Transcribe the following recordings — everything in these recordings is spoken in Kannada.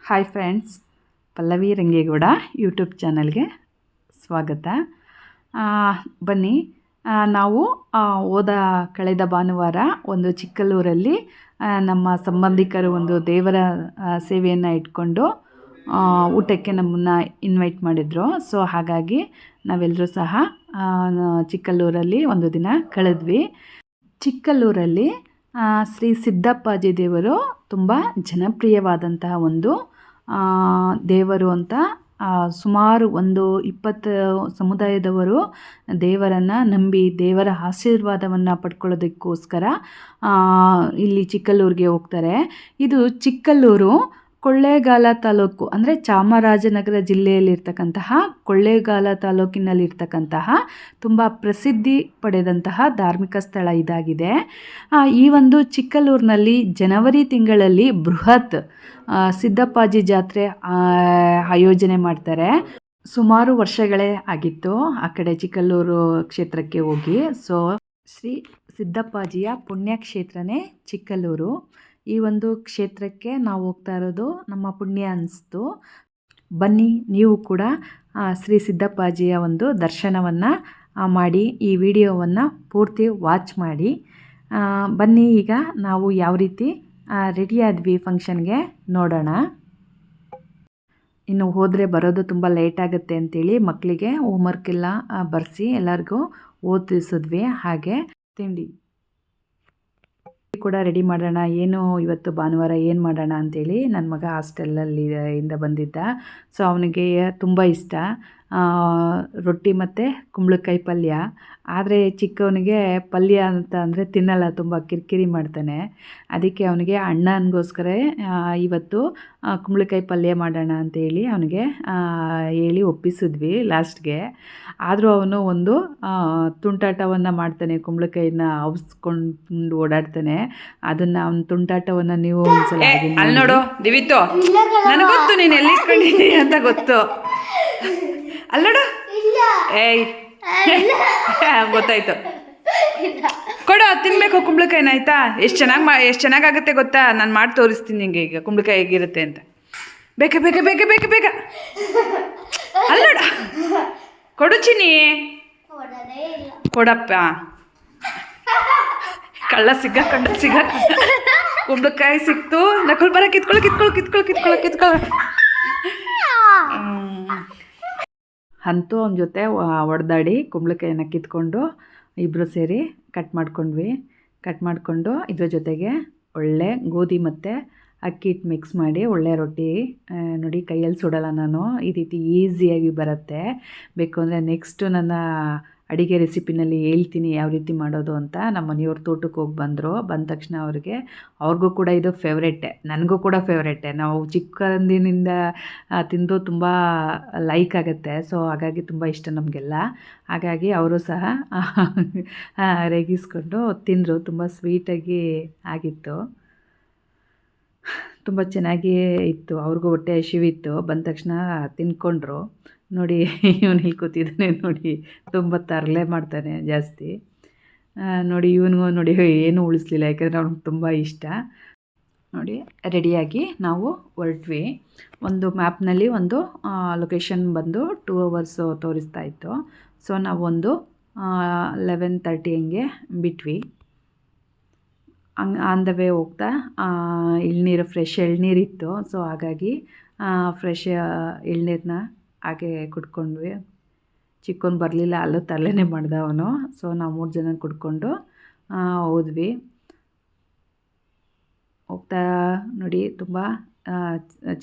Hi friends, Pallavi Rangegowda YouTube ಚಾನಲ್ಗೆ ಸ್ವಾಗತ. ಬನ್ನಿ, ನಾವು ಕಳೆದ ಭಾನುವಾರ ಒಂದು ಚಿಕ್ಕಲ್ಲೂರಲ್ಲಿ ನಮ್ಮ ಸಂಬಂಧಿಕರು ಒಂದು ದೇವರ ಸೇವೆಯನ್ನು ಇಟ್ಕೊಂಡು ಊಟಕ್ಕೆ ನಮ್ಮನ್ನು ಇನ್ವೈಟ್ ಮಾಡಿದರು. ಸೊ ಹಾಗಾಗಿ ನಾವೆಲ್ಲರೂ ಸಹ ಚಿಕ್ಕಲ್ಲೂರಲ್ಲಿ ಒಂದು ದಿನ ಕಳೆದ್ವಿ. ಚಿಕ್ಕಲ್ಲೂರಲ್ಲಿ ಶ್ರೀ ಸಿದ್ದಪ್ಪಾಜಿ ದೇವರು ತುಂಬ ಜನಪ್ರಿಯವಾದಂತಹ ಒಂದು ದೇವರು ಅಂತ. ಸುಮಾರು ಒಂದು 20 ಸಮುದಾಯದವರು ದೇವರನ್ನು ನಂಬಿ ದೇವರ ಆಶೀರ್ವಾದವನ್ನು ಪಡ್ಕೊಳ್ಳೋದಕ್ಕೋಸ್ಕರ ಇಲ್ಲಿ ಚಿಕ್ಕಲ್ಲೂರಿಗೆ ಹೋಗ್ತಾರೆ. ಇದು ಚಿಕ್ಕಲ್ಲೂರು ಕೊಳ್ಳೇಗಾಲ ತಾಲೂಕು, ಅಂದರೆ ಚಾಮರಾಜನಗರ ಜಿಲ್ಲೆಯಲ್ಲಿರ್ತಕ್ಕಂತಹ ಕೊಳ್ಳೇಗಾಲ ತಾಲೂಕಿನಲ್ಲಿರ್ತಕ್ಕಂತಹ ತುಂಬ ಪ್ರಸಿದ್ಧಿ ಪಡೆದಂತಹ ಧಾರ್ಮಿಕ ಸ್ಥಳ ಇದಾಗಿದೆ. ಈ ಒಂದು ಚಿಕ್ಕಲ್ಲೂರಿನಲ್ಲಿ ಜನವರಿ ತಿಂಗಳಲ್ಲಿ ಬೃಹತ್ ಸಿದ್ದಪ್ಪಾಜಿ ಜಾತ್ರೆ ಆಯೋಜನೆ ಮಾಡ್ತಾರೆ. ಸುಮಾರು ವರ್ಷಗಳೇ ಆಗಿತ್ತು ಆ ಕಡೆ ಚಿಕ್ಕಲ್ಲೂರು ಕ್ಷೇತ್ರಕ್ಕೆ ಹೋಗಿ. ಸೊ ಶ್ರೀ ಸಿದ್ದಪ್ಪಾಜಿಯ ಪುಣ್ಯಕ್ಷೇತ್ರನೇ ಚಿಕ್ಕಲ್ಲೂರು. ಈ ಒಂದು ಕ್ಷೇತ್ರಕ್ಕೆ ನಾವು ಹೋಗ್ತಾ ಇರೋದು ನಮ್ಮ ಪುಣ್ಯ ಅನಿಸ್ತು. ಬನ್ನಿ, ನೀವು ಕೂಡ ಶ್ರೀ ಸಿದ್ದಪ್ಪಾಜಿಯ ಒಂದು ದರ್ಶನವನ್ನು ಮಾಡಿ ಈ ವಿಡಿಯೋವನ್ನು ಪೂರ್ತಿ ವಾಚ್ ಮಾಡಿ. ಬನ್ನಿ, ಈಗ ನಾವು ಯಾವ ರೀತಿ ರೆಡಿ ಆದ್ವಿ ಫಂಕ್ಷನ್ಗೆ ನೋಡೋಣ. ಇನ್ನು ಹೋದರೆ ಬರೋದು ತುಂಬ ಲೇಟ್ ಆಗುತ್ತೆ ಅಂತೇಳಿ ಮಕ್ಕಳಿಗೆ ಹೋಮ್ವರ್ಕ್ ಎಲ್ಲ ಬರೆಸಿ ಎಲ್ಲರಿಗೂ ಓದಿಸಿದ್ವಿ. ಹಾಗೆ ತಿಂಡಿ ಕೂಡ ರೆಡಿ ಮಾಡೋಣ, ಏನು ಇವತ್ತು ಭಾನುವಾರ ಏನು ಮಾಡೋಣ ಅಂಥೇಳಿ. ನನ್ನ ಮಗ ಹಾಸ್ಟೆಲಲ್ಲಿ ಇಂದ ಬಂದಿದ್ದ. ಸೊ ಅವನಿಗೆ ತುಂಬ ಇಷ್ಟ ರೊಟ್ಟಿ ಮತ್ತು ಕುಂಬಳಕಾಯಿ ಪಲ್ಯ. ಆದರೆ ಚಿಕ್ಕವನಿಗೆ ಪಲ್ಯ ಅಂತ ಅಂದರೆ ತಿನ್ನಲ್ಲ, ತುಂಬ ಕಿರಿಕಿರಿ ಮಾಡ್ತಾನೆ. ಅದಕ್ಕೆ ಅವನಿಗೆ ಅಣ್ಣನಿಗೋಸ್ಕರ ಇವತ್ತು ಕುಂಬಳಕಾಯಿ ಪಲ್ಯ ಮಾಡೋಣ ಅಂತೇಳಿ ಅವನಿಗೆ ಹೇಳಿ ಒಪ್ಪಿಸಿದ್ವಿ ಲಾಸ್ಟ್ಗೆ. ಆದರೂ ಅವನು ಒಂದು ತುಂಟಾಟವನ್ನು ಮಾಡ್ತಾನೆ, ಕುಂಬಳಕಾಯಿನ ಅವಸ್ಕೊಂಡು ಓಡಾಡ್ತಾನೆ. ಅದನ್ನು ಅವನ ತುಂಟಾಟವನ್ನು ನೀವು ಒಂದ್ಸಲ ಅಲ್ಲಿ ನೋಡು ದಿವಿತ್ತು, ನನಗೊತ್ತು ನೀನು ಎಲ್ಲಿ ಇಟ್ಕೊಂಡಿದ್ದೀನಿ ಅಂತ ಗೊತ್ತು. ಅಲ್ಲೋಡು, ಏಯ್ ಗೊತ್ತಾಯ್ತು, ಕೊಡು, ತಿನ್ನಬೇಕು ಕುಂಬಳಕಾಯಿನ. ಆಯಿತಾ? ಎಷ್ಟು ಚೆನ್ನಾಗಾಗುತ್ತೆ ಗೊತ್ತಾ? ನಾನು ಮಾಡಿ ತೋರಿಸ್ತೀನಿ ನಿಮಗೆ ಈಗ ಕುಂಬಳಕಾಯಿ ಹೇಗಿರುತ್ತೆ ಅಂತ. ಬೇಕ ಬೇಕ ಬೇಕ ಬೇಕ ಬೇಕ ಅಲ್ಲೋಡ, ಕೊಡು ಚಿನ್ನಿ, ಕೊಡಪ್ಪ. ಕಳ್ಳ ಸಿಗ್ಗಾಕೊಂಡ ಕುಂಬಳಕಾಯಿ ಸಿಕ್ತು. ನಕಲ್ ಬರ ಕಿತ್ಕೊಳ್ಳೋ ಅಂತೂ ಅವನ ಜೊತೆ ಹೊಡೆದಾಡಿ ಕುಂಬಳಕಾಯಿನ ಕಿತ್ಕೊಂಡು ಇಬ್ಬರು ಸೇರಿ ಕಟ್ ಮಾಡಿಕೊಂಡು ಇದ್ರ ಜೊತೆಗೆ ಒಳ್ಳೆ ಗೋಧಿ ಮತ್ತು ಅಕ್ಕಿ ಹಿಟ್ಟು ಮಿಕ್ಸ್ ಮಾಡಿ ಒಳ್ಳೆ ರೊಟ್ಟಿ. ನೋಡಿ, ಕೈಯಲ್ಲಿ ಸುಡಲ್ಲ ನಾನು, ಈ ರೀತಿ ಈಸಿಯಾಗಿ ಬರುತ್ತೆ. ಬೇಕು ಅಂದರೆ ನೆಕ್ಸ್ಟು ನನ್ನ ಅಡುಗೆ ರೆಸಿಪಿನಲ್ಲಿ ಹೇಳ್ತೀನಿ ಯಾವ ರೀತಿ ಮಾಡೋದು ಅಂತ. ನಮ್ಮ ಮನೆಯವ್ರು ತೋಟಕ್ಕೆ ಹೋಗಿ ಬಂದ ತಕ್ಷಣ ಅವ್ರಿಗೂ ಕೂಡ ಇದು ಫೇವ್ರೇಟೆ, ನನಗೂ ಕೂಡ ಫೇವ್ರೇಟೆ. ನಾವು ಚಿಕ್ಕಂದಿನಿಂದ ತಿಂದು ತುಂಬ ಲೈಕ್ ಆಗುತ್ತೆ. ಸೊ ಹಾಗಾಗಿ ತುಂಬ ಇಷ್ಟ ನಮಗೆಲ್ಲ. ಹಾಗಾಗಿ ಅವರು ಸಹ ರೇಗಿಸ್ಕೊಂಡು ತಿಂದರು. ತುಂಬ ಸ್ವೀಟಾಗಿ ಆಗಿತ್ತು, ತುಂಬ ಚೆನ್ನಾಗಿಯೇ ಇತ್ತು. ಅವ್ರಿಗೂ ಹೊಟ್ಟೆ ಹಸಿವಿತ್ತು. ಬಂದ ತಕ್ಷಣ ತಿಂದ್ಕೊಂಡ್ರು. ನೋಡಿ, ಇವನು ಇಲ್ಲಿ ಕೂತಿದ್ದಾನೆ ನೋಡಿ, ತುಂಬ ತರಲೆ ಮಾಡ್ತಾನೆ ಜಾಸ್ತಿ. ನೋಡಿ, ಇವನಿಗೂ ನೋಡಿ ಏನು ಉಳಿಸ್ಲಿಲ್ಲ, ಯಾಕೆಂದರೆ ಅವ್ನಿಗೆ ತುಂಬ ಇಷ್ಟ. ನೋಡಿ, ರೆಡಿಯಾಗಿ ನಾವು ಹೊರಟ್ವಿ. ಒಂದು ಮ್ಯಾಪ್ನಲ್ಲಿ ಒಂದು ಲೊಕೇಶನ್ ಬಂದು 2 hours ತೋರಿಸ್ತಾ ಇತ್ತು. ಸೊ ನಾವೊಂದು 11:30 ಹಂಗೆ ಬಿಟ್ವಿ. ಆನ್ ದ ವೇ ಹೋಗ್ತಾ ಫ್ರೆಶ್ ಎಳ್ನೀರಿತ್ತು. ಸೊ ಹಾಗಾಗಿ ಫ್ರೆಶ್ ಎಳ್ನೀರನ್ನ ಹಾಗೆ ಕುಡ್ಕೊಂಡ್ವಿ. ಚಿಕ್ಕವನು ಬರಲಿಲ್ಲ, ಅಲ್ಲೂ ತರಲೆನೇ ಮಾಡ್ದ ಅವನು. ಸೊ ನಾವು 3 ಜನ ಕುಡ್ಕೊಂಡು ಹೋದ್ವಿ. ಹೋಗ್ತಾ ನೋಡಿ, ತುಂಬ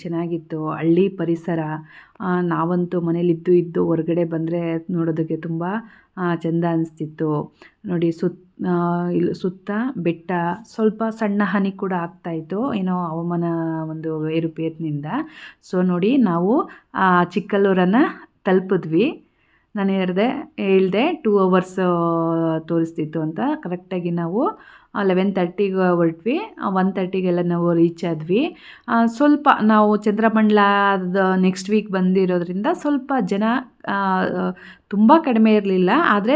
ಚೆನ್ನಾಗಿತ್ತು ಹಳ್ಳಿ ಪರಿಸರ. ನಾವಂತೂ ಮನೇಲಿದ್ದು ಹೊರಗಡೆ ಬಂದರೆ ನೋಡೋದಕ್ಕೆ ತುಂಬ ಚೆಂದ ಅನಿಸ್ತಿತ್ತು. ನೋಡಿ, ಸುತ್ತ ಬೆಟ್ಟ, ಸ್ವಲ್ಪ ಸಣ್ಣ ಹನಿ ಕೂಡ ಆಗ್ತಾಯಿತ್ತು, ಏನೋ ಹವಾಮಾನ ಒಂದು ಏರುಪೇರಿನಿಂದ. ಸೊ ನೋಡಿ, ನಾವು ಚಿಕ್ಕಲ್ಲೂರನ್ನು ತಲುಪಿದ್ವಿ. ನಾನು ಹೇಳಿದೆ 2 hours ತೋರಿಸ್ತಿತ್ತು ಅಂತ. ಕರೆಕ್ಟಾಗಿ ನಾವು 11:30ಗೆ ಹೊರಟ್ವಿ. 1:30ಗೆಲ್ಲ ನಾವು ರೀಚ್ ಆದ್ವಿ. ಸ್ವಲ್ಪ ನಾವು ಚಂದ್ರಮಂಡಲದ ನೆಕ್ಸ್ಟ್ ವೀಕ್ ಬಂದಿರೋದ್ರಿಂದ ಸ್ವಲ್ಪ ಜನ ತುಂಬ ಕಡಿಮೆ ಇರಲಿಲ್ಲ. ಆದರೆ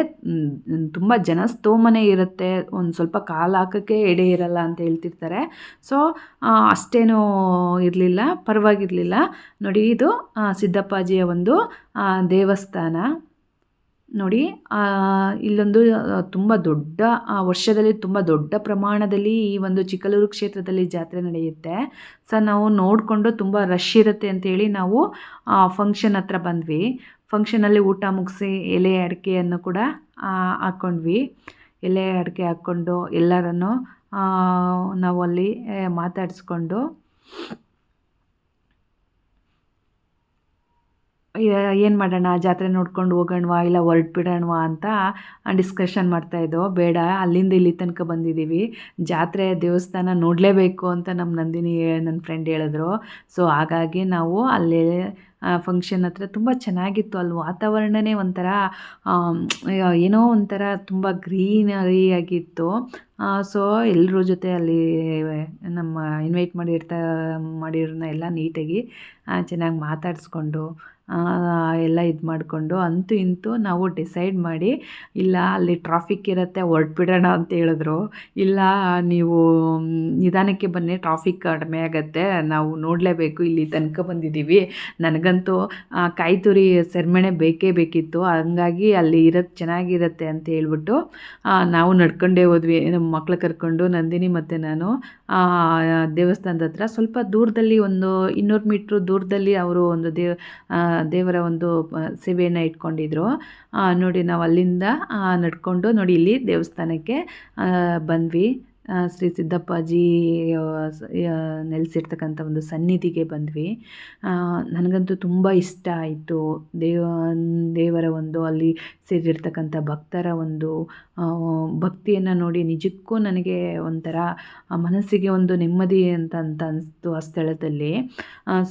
ತುಂಬ ಜನಸ್ತೋಮನೇ ಇರುತ್ತೆ, ಒಂದು ಸ್ವಲ್ಪ ಕಾಲು ಹಾಕೋಕ್ಕೆ ಎಡೆ ಇರಲ್ಲ ಅಂತ ಹೇಳ್ತಿರ್ತಾರೆ. ಸೊ ಅಷ್ಟೇನೂ ಇರಲಿಲ್ಲ, ಪರವಾಗಿರಲಿಲ್ಲ. ನೋಡಿ, ಇದು ಸಿದ್ದಪ್ಪಾಜಿಯ ಒಂದು ದೇವಸ್ಥಾನ. ನೋಡಿ, ಇಲ್ಲೊಂದು ತುಂಬ ದೊಡ್ಡ, ವರ್ಷದಲ್ಲಿ ತುಂಬ ದೊಡ್ಡ ಪ್ರಮಾಣದಲ್ಲಿ ಈ ಒಂದು ಚಿಕ್ಕಲೂರು ಕ್ಷೇತ್ರದಲ್ಲಿ ಜಾತ್ರೆ ನಡೆಯುತ್ತೆ. ಸೊ ನಾವು ನೋಡಿಕೊಂಡು ತುಂಬ ರಶ್ ಇರುತ್ತೆ ಅಂತೇಳಿ ನಾವು ಫಂಕ್ಷನ್ ಹತ್ರ ಬಂದ್ವಿ. ಫಂಕ್ಷನಲ್ಲಿ ಊಟ ಮುಗಿಸಿ ಎಲೆ ಅಡಿಕೆಯನ್ನು ಕೂಡ ಹಾಕ್ಕೊಂಡ್ವಿ. ಎಲೆ ಅಡಿಕೆ ಹಾಕ್ಕೊಂಡು ಎಲ್ಲರನ್ನು ನಾವು ಅಲ್ಲಿ ಮಾತಾಡಿಸ್ಕೊಂಡು ಏನು ಮಾಡೋಣ, ಜಾತ್ರೆ ನೋಡ್ಕೊಂಡು ಹೋಗೋಣವಾ ಇಲ್ಲ ಹೊರಟ್ಬಿಡೋಣವಾ ಅಂತ ಡಿಸ್ಕಷನ್ ಮಾಡ್ತಾಯಿದ್ದೋ. ಬೇಡ, ಅಲ್ಲಿಂದ ಇಲ್ಲಿ ತನಕ ಬಂದಿದ್ದೀವಿ, ಜಾತ್ರೆ ದೇವಸ್ಥಾನ ನೋಡಲೇಬೇಕು ಅಂತ ನಮ್ಮ ನಂದಿನಿ ನನ್ನ ಫ್ರೆಂಡ್ ಹೇಳಿದ್ರು. ಸೊ ಹಾಗಾಗಿ ನಾವು ಅಲ್ಲೇ ಫಂಕ್ಷನ್ ಹತ್ರ ತುಂಬ ಚೆನ್ನಾಗಿತ್ತು. ಅಲ್ಲಿ ವಾತಾವರಣವೇ ಒಂಥರ ಏನೋ ಒಂಥರ ತುಂಬ ಗ್ರೀನರಿಯಾಗಿತ್ತು. ಸೊ ಎಲ್ಲರ ಜೊತೆ ಅಲ್ಲಿ ನಮ್ಮ ಇನ್ವೈಟ್ ಮಾಡಿರೋರನ್ನ ಎಲ್ಲ ನೀಟಾಗಿ ಚೆನ್ನಾಗಿ ಮಾತಾಡಿಸ್ಕೊಂಡು ಎಲ್ಲ ಇದು ಮಾಡಿಕೊಂಡು ಅಂತೂ ಇಂತೂ ನಾವು ಡಿಸೈಡ್ ಮಾಡಿ, ಇಲ್ಲ ಅಲ್ಲಿ ಟ್ರಾಫಿಕ್ ಇರುತ್ತೆ ಹೊರಟ್ಬಿಡೋಣ ಅಂತ ಹೇಳಿದ್ರು. ಇಲ್ಲ, ನೀವು ನಿಧಾನಕ್ಕೆ ಬನ್ನಿ, ಟ್ರಾಫಿಕ್ ಕಡಿಮೆ ಆಗುತ್ತೆ, ನಾವು ನೋಡಲೇಬೇಕು, ಇಲ್ಲಿ ತನಕ ಬಂದಿದ್ದೀವಿ, ನನಗಂತೂ ಕಾಯಿ ತುರಿ ಸೆರ್ಮಣೆ ಬೇಕೇ ಬೇಕಿತ್ತು, ಹಂಗಾಗಿ ಅಲ್ಲಿ ಇರೋದು ಚೆನ್ನಾಗಿರುತ್ತೆ ಅಂತ ಹೇಳ್ಬಿಟ್ಟು ನಾವು ನಡ್ಕೊಂಡೇ ಹೋದ್ವಿ. ನಮ್ಮ ಮಕ್ಳು ಕರ್ಕೊಂಡು ನಂದಿನಿ ಮತ್ತು ನಾನು ದೇವಸ್ಥಾನದ ಹತ್ರ ಸ್ವಲ್ಪ ದೂರದಲ್ಲಿ, ಒಂದು 200 ಮೀಟ್ರ್ ದೂರದಲ್ಲಿ ಅವರು ಒಂದು ದೇವರ ಒಂದು ಸೇವೆಯನ್ನು ಇಟ್ಕೊಂಡಿದ್ರು. ನೋಡಿ, ನಾವು ಅಲ್ಲಿಂದ ನಡ್ಕೊಂಡು ನೋಡಿ ಇಲ್ಲಿ ದೇವಸ್ಥಾನಕ್ಕೆ ಬಂದ್ವಿ. ಶ್ರೀ ಸಿದ್ದಪ್ಪಾಜಿ ನೆಲೆಸಿರ್ತಕ್ಕಂಥ ಒಂದು ಸನ್ನಿಧಿಗೆ ಬಂದ್ವಿ. ನನಗಂತೂ ತುಂಬ ಇಷ್ಟ ಆಯಿತು. ದೇವರ ಒಂದು ಅಲ್ಲಿ ಸೇರಿರ್ತಕ್ಕಂಥ ಭಕ್ತರ ಒಂದು ಭಕ್ತಿಯನ್ನು ನೋಡಿ ನಿಜಕ್ಕೂ ನನಗೆ ಒಂಥರ ಮನಸ್ಸಿಗೆ ಒಂದು ನೆಮ್ಮದಿ ಅಂತ ಅನಿಸ್ತು ಆ ಸ್ಥಳದಲ್ಲಿ.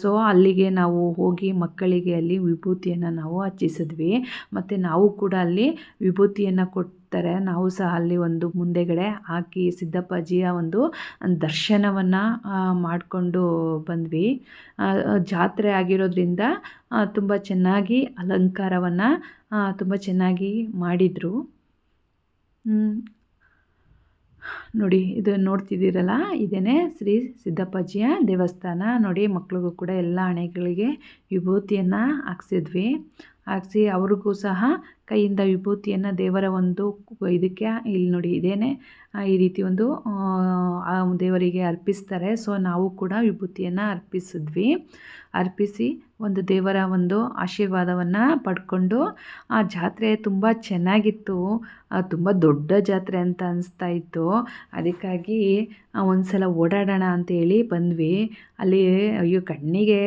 ಸೊ ಅಲ್ಲಿಗೆ ನಾವು ಹೋಗಿ ಮಕ್ಕಳಿಗೆ ಅಲ್ಲಿ ವಿಭೂತಿಯನ್ನು ನಾವು ಹಚ್ಚಿಸಿದ್ವಿ. ಮತ್ತು ನಾವು ಕೂಡ ಅಲ್ಲಿ ವಿಭೂತಿಯನ್ನು ಕೊಡ್ತಾರೆ, ನಾವು ಸಹ ಅಲ್ಲಿ ಒಂದು ಮುಂದೆಗಡೆ ಹಾಕಿ ಸಿದ್ದಪ್ಪಾಜಿಯ ಒಂದು ದರ್ಶನವನ್ನು ಮಾಡಿಕೊಂಡು ಬಂದ್ವಿ. ಜಾತ್ರೆ ಆಗಿರೋದ್ರಿಂದ ತುಂಬ ಚೆನ್ನಾಗಿ ಅಲಂಕಾರವನ್ನು ತುಂಬ ಚೆನ್ನಾಗಿ ಮಾಡಿದರು. ನೋಡಿ, ಇದು ನೋಡ್ತಿದ್ದೀರಲ್ಲ, ಇದೇ ಶ್ರೀ ಸಿದ್ದಪ್ಪಾಜಿಯ ದೇವಸ್ಥಾನ. ನೋಡಿ, ಮಕ್ಳಿಗೂ ಕೂಡ ಎಲ್ಲ ಹಣೆಗಳಿಗೆ ವಿಭೂತಿಯನ್ನು ಹಾಕ್ಸಿದ್ವಿ. ಹಾಕ್ಸಿ ಅವ್ರಿಗೂ ಸಹ ಕೈಯಿಂದ ವಿಭೂತಿಯನ್ನು ದೇವರ ಒಂದು ಇದಕ್ಕೆ ಇಲ್ಲಿ ನೋಡಿ ಇದೇನೆ ಈ ರೀತಿ ಒಂದು ದೇವರಿಗೆ ಅರ್ಪಿಸ್ತಾರೆ. ಸೊ ನಾವು ಕೂಡ ವಿಭೂತಿಯನ್ನು ಅರ್ಪಿಸಿ ಒಂದು ದೇವರ ಒಂದು ಆಶೀರ್ವಾದವನ್ನು ಪಡ್ಕೊಂಡು ಆ ಜಾತ್ರೆ ತುಂಬ ಚೆನ್ನಾಗಿತ್ತು. ತುಂಬ ದೊಡ್ಡ ಜಾತ್ರೆ ಅಂತ ಅನಿಸ್ತಾ ಇತ್ತು. ಅದಕ್ಕಾಗಿ ಒಂದು ಸಲ ಓಡಾಡೋಣ ಅಂತೇಳಿ ಬಂದ್ವಿ. ಅಲ್ಲಿ ಅಯ್ಯೋ, ಕಣ್ಣಿಗೆ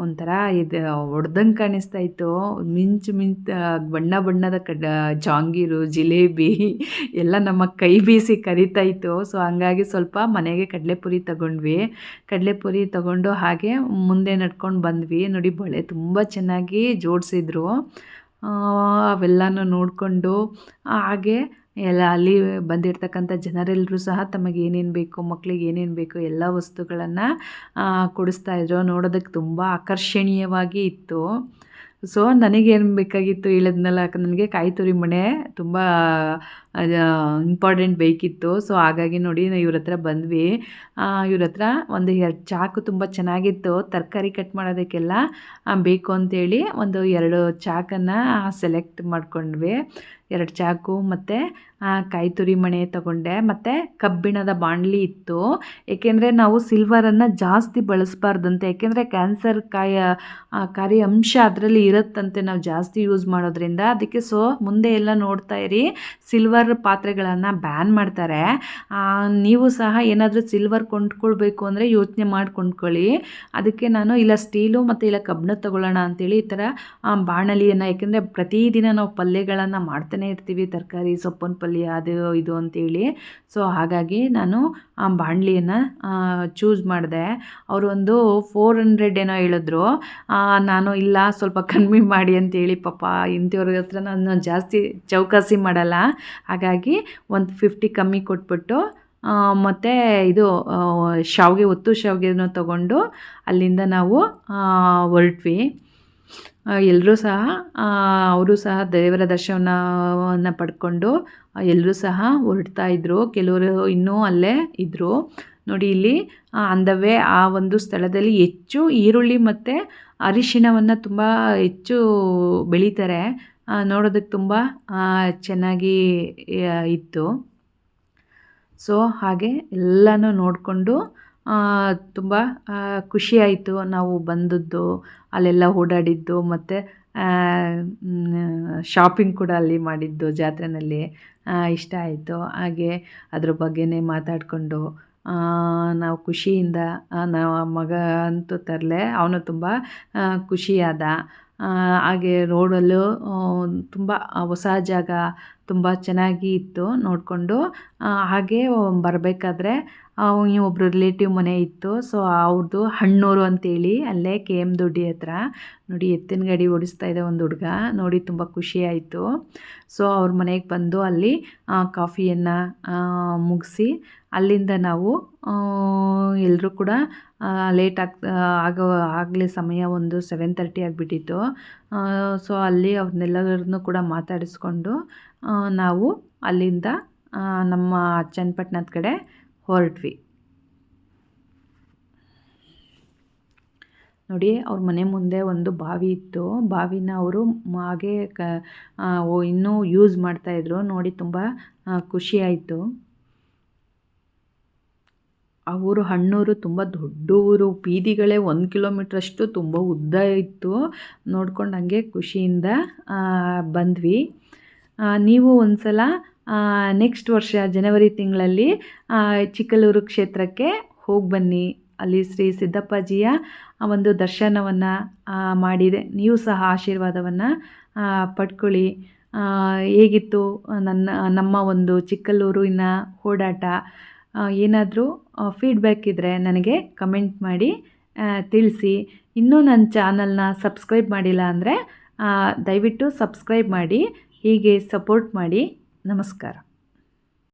ಒಂಥರ ಇದು ಹೊಡ್ದಂಗೆ ಕಾಣಿಸ್ತಾ ಇತ್ತು. ಮಿಂಚು ಬಣ್ಣ ಬಣ್ಣದ ಜಾಂಗೀರು, ಜಿಲೇಬಿ ಎಲ್ಲ ನಮ್ಮ ಕೈ ಬೀಸಿ ಕರಿತಾ ಇತ್ತು. ಸೊ ಹಂಗಾಗಿ ಸ್ವಲ್ಪ ಮನೆಗೆ ಕಡಲೆಪುರಿ ತಗೊಂಡು ಹಾಗೆ ಮುಂದೆ ನಡ್ಕೊಂಡು ಬಂದ್ವಿ. ನೋಡಿ, ಬಳೆ ತುಂಬ ಚೆನ್ನಾಗಿ ಜೋಡಿಸಿದ್ರು. ಅವೆಲ್ಲನೂ ನೋಡಿಕೊಂಡು ಹಾಗೆ ಎಲ್ಲ ಅಲ್ಲಿ ಬಂದಿರತಕ್ಕಂಥ ಜನರೆಲ್ಲರೂ ಸಹ ತಮಗೆ ಏನೇನು ಬೇಕು, ಮಕ್ಕಳಿಗೆ ಏನೇನು ಬೇಕು ಎಲ್ಲ ವಸ್ತುಗಳನ್ನು ಕೊಡಿಸ್ತಾಯಿದ್ರು. ನೋಡೋದಕ್ಕೆ ತುಂಬ ಆಕರ್ಷಣೀಯವಾಗಿ ಇತ್ತು. ಸೊ ನನಗೇನು ಬೇಕಾಗಿತ್ತು ಹೇಳಿದ್ನಲ್ಲ, ನನಗೆ ಕಾಯಿ ತುರಿ ಮಣೆ ತುಂಬ ಇಂಪಾರ್ಟೆಂಟ್ ಬೇಕಿತ್ತು. ಸೊ ಹಾಗಾಗಿ ನೋಡಿ ಇವ್ರ ಹತ್ರ ಬಂದ್ವಿ. ಇವ್ರ ಹತ್ರ ಒಂದು 2 ಚಾಕು ತುಂಬ ಚೆನ್ನಾಗಿತ್ತು, ತರಕಾರಿ ಕಟ್ ಮಾಡೋದಕ್ಕೆಲ್ಲ ಬೇಕು ಅಂತೇಳಿ ಒಂದು 2 ಚಾಕನ್ನು ಸೆಲೆಕ್ಟ್ ಮಾಡ್ಕೊಂಡ್ವಿ. 2 ಚಾಕು ಮತ್ತು ಕಾಯಿ ತುರಿ ಮಣೆ ತಗೊಂಡೆ. ಮತ್ತು ಕಬ್ಬಿಣದ ಬಾಣಲಿ ಇತ್ತು, ಏಕೆಂದರೆ ನಾವು ಸಿಲ್ವರನ್ನು ಜಾಸ್ತಿ ಬಳಸಬಾರ್ದಂತೆ, ಏಕೆಂದರೆ ಕ್ಯಾನ್ಸರ್ ಕಾರಿ ಅಂಶ ಅದರಲ್ಲಿ ಇರುತ್ತಂತೆ ನಾವು ಜಾಸ್ತಿ ಯೂಸ್ ಮಾಡೋದ್ರಿಂದ. ಅದಕ್ಕೆ ಸೊ ಮುಂದೆ ಎಲ್ಲ ನೋಡ್ತಾ ಇರಿ, ಸಿಲ್ವರ್ ಪಾತ್ರೆಗಳನ್ನು ಬ್ಯಾನ್ ಮಾಡ್ತಾರೆ. ನೀವು ಸಹ ಏನಾದರೂ ಸಿಲ್ವರ್ ಕೊಂಡ್ಕೊಳ್ಬೇಕು ಅಂದರೆ ಯೋಚನೆ ಮಾಡಿ ಕೊಂಡ್ಕೊಳ್ಳಿ. ಅದಕ್ಕೆ ನಾನು ಇಲ್ಲ ಸ್ಟೀಲು ಮತ್ತು ಇಲ್ಲ ಕಬ್ಬಿಣ ತಗೊಳ್ಳೋಣ ಅಂಥೇಳಿ ಈ ಥರ ಬಾಣಲಿಯನ್ನು, ಯಾಕೆಂದರೆ ಪ್ರತಿದಿನ ನಾವು ಪಲ್ಯಗಳನ್ನು ಮಾಡ್ತಾನೆ ಇರ್ತೀವಿ, ತರಕಾರಿ ಸೊಪ್ಪಿನ ಪಲ್ಯ ಅದು ಇದು ಅಂತೇಳಿ. ಸೊ ಹಾಗಾಗಿ ನಾನು ಆ ಬಾಣಲಿಯನ್ನು ಚೂಸ್ ಮಾಡಿದೆ. ಅವರು ಒಂದು 400 ಏನೋ ಹೇಳಿದ್ರು. ನಾನು ಇಲ್ಲ ಸ್ವಲ್ಪ ಕಡಿಮೆ ಮಾಡಿ ಅಂತೇಳಿ, ಪಾಪ ಇಂಥವ್ರ ಹತ್ರ ನಾನು ಜಾಸ್ತಿ ಚೌಕಾಸಿ ಮಾಡಲ್ಲ, ಹಾಗಾಗಿ ಒಂದು 50 ಕಮ್ಮಿ ಕೊಟ್ಬಿಟ್ಟು ಮತ್ತು ಇದು ಶಾವಿಗೆ ಒತ್ತು ಶಾವಿಗೆನೂ ತಗೊಂಡು ಅಲ್ಲಿಂದ ನಾವು ಹೊರಟ್ವಿ. ಎಲ್ಲರೂ ಸಹ ಅವರು ಸಹ ದೇವರ ದರ್ಶನವನ್ನು ಪಡ್ಕೊಂಡು ಎಲ್ಲರೂ ಸಹ ಹೊರಡ್ತಾಯಿದ್ರು. ಕೆಲವರು ಇನ್ನೂ ಅಲ್ಲೇ ಇದ್ದರು. ನೋಡಿ ಇಲ್ಲಿ ಆನ್ ದ ವೇ ಆ ಒಂದು ಸ್ಥಳದಲ್ಲಿ ಹೆಚ್ಚು ಈರುಳ್ಳಿ ಮತ್ತು ಅರಿಶಿಣವನ್ನು ತುಂಬ ಹೆಚ್ಚು ಬೆಳೀತಾರೆ. ನೋಡೋದಕ್ಕೆ ತುಂಬ ಚೆನ್ನಾಗಿ ಇತ್ತು. ಸೊ ಹಾಗೆ ಎಲ್ಲನೂ ನೋಡಿಕೊಂಡು ತುಂಬ ಖುಷಿಯಾಯಿತು ನಾವು ಬಂದದ್ದು, ಅಲ್ಲೆಲ್ಲ ಓಡಾಡಿದ್ದು ಮತ್ತು ಶಾಪಿಂಗ್ ಕೂಡ ಅಲ್ಲಿ ಮಾಡಿದ್ದು ಜಾತ್ರೆಯಲ್ಲಿ ಇಷ್ಟ ಆಯಿತು. ಹಾಗೆ ಅದ್ರ ಬಗ್ಗೆನೇ ಮಾತಾಡಿಕೊಂಡು ನಾವು ಖುಷಿಯಿಂದ ನಾವು ಮಗ ಅಂತೂ ತರಲೆ ಅವನು ತುಂಬ ಖುಷಿಯಾದ. ಹಾಗೆ ರೋಡಲ್ಲೂ ತುಂಬ ಹೊಸ ಜಾಗ ತುಂಬ ಚೆನ್ನಾಗಿ ಇತ್ತು ನೋಡಿಕೊಂಡು. ಹಾಗೆ ಬರಬೇಕಾದ್ರೆ ಒಬ್ಬರು ರಿಲೇಟಿವ್ ಮನೆ ಇತ್ತು. ಸೊ ಅವ್ರದ್ದು ಹಣ್ಣೂರು ಅಂತೇಳಿ ಅಲ್ಲೇ ಕೆ ಎಮ್ ದೊಡ್ಡಿ ಹತ್ರ. ನೋಡಿ ಎತ್ತಿನ ಗಾಡಿ ಓಡಿಸ್ತಾ ಇದೆ ಒಂದು ಹುಡುಗ, ನೋಡಿ ತುಂಬ ಖುಷಿಯಾಯಿತು. ಸೊ ಅವ್ರ ಮನೆಗೆ ಬಂದು ಅಲ್ಲಿ ಕಾಫಿಯನ್ನು ಮುಗಿಸಿ ಅಲ್ಲಿಂದ ನಾವು ಎಲ್ಲರೂ ಕೂಡ ಲೇಟ್ ಆಗಲೇ ಸಮಯ ಒಂದು 7:30 ಆಗಿಬಿಟ್ಟಿತ್ತು. ಸೊ ಅಲ್ಲಿ ಅವ್ರನ್ನೆಲ್ಲರನ್ನೂ ಕೂಡ ಮಾತಾಡಿಸ್ಕೊಂಡು ನಾವು ಅಲ್ಲಿಂದ ನಮ್ಮ ಚನ್ನಪಟ್ಟಣದ ಕಡೆ ಹೊರಟ್ವಿ. ನೋಡಿ ಅವ್ರ ಮನೆ ಮುಂದೆ ಒಂದು ಬಾವಿ ಇತ್ತು. ಬಾವಿನ ಅವರು ಹಾಗೆ ಇನ್ನೂ ಯೂಸ್ ಮಾಡ್ತಾಯಿದ್ರು. ನೋಡಿ ತುಂಬ ಖುಷಿಯಾಯಿತು. ಆ ಊರು ಹಣ್ಣೂರು ತುಂಬ ದೊಡ್ಡ ಊರು, ಬೀದಿಗಳೇ 1 ಕಿಲೋಮೀಟ್ರಷ್ಟು ತುಂಬ ಉದ್ದ ಇತ್ತು. ನೋಡ್ಕೊಂಡು ಹಂಗೆ ಖುಷಿಯಿಂದ ಬಂದ್ವಿ. ನೀವು ಒಂದು ಸಲ ನೆಕ್ಸ್ಟ್ ವರ್ಷ ಜನವರಿ ತಿಂಗಳಲ್ಲಿ ಚಿಕ್ಕಲ್ಲೂರು ಕ್ಷೇತ್ರಕ್ಕೆ ಹೋಗಿ ಬನ್ನಿ. ಅಲ್ಲಿ ಶ್ರೀ ಸಿದ್ದಪ್ಪಾಜಿಯ ಒಂದು ದರ್ಶನವನ್ನು ಮಾಡಿದೆ. ನೀವು ಸಹ ಆಶೀರ್ವಾದವನ್ನು ಪಡ್ಕೊಳ್ಳಿ. ಹೇಗಿತ್ತು ನಮ್ಮ ಒಂದು ಚಿಕ್ಕಲ್ಲೂರಿನ ಓಡಾಟ? ಏನಾದರೂ ಫೀಡ್ಬ್ಯಾಕ್ ಇದ್ದರೆ ನನಗೆ ಕಮೆಂಟ್ ಮಾಡಿ ತಿಳಿಸಿ. ಇನ್ನೂ ನನ್ನ ಚಾನಲ್ನ ಸಬ್ಸ್ಕ್ರೈಬ್ ಮಾಡಿಲ್ಲ ಅಂದರೆ ದಯವಿಟ್ಟು ಸಬ್ಸ್ಕ್ರೈಬ್ ಮಾಡಿ, ಹೀಗೆ ಸಪೋರ್ಟ್ ಮಾಡಿ. ನಮಸ್ಕಾರ.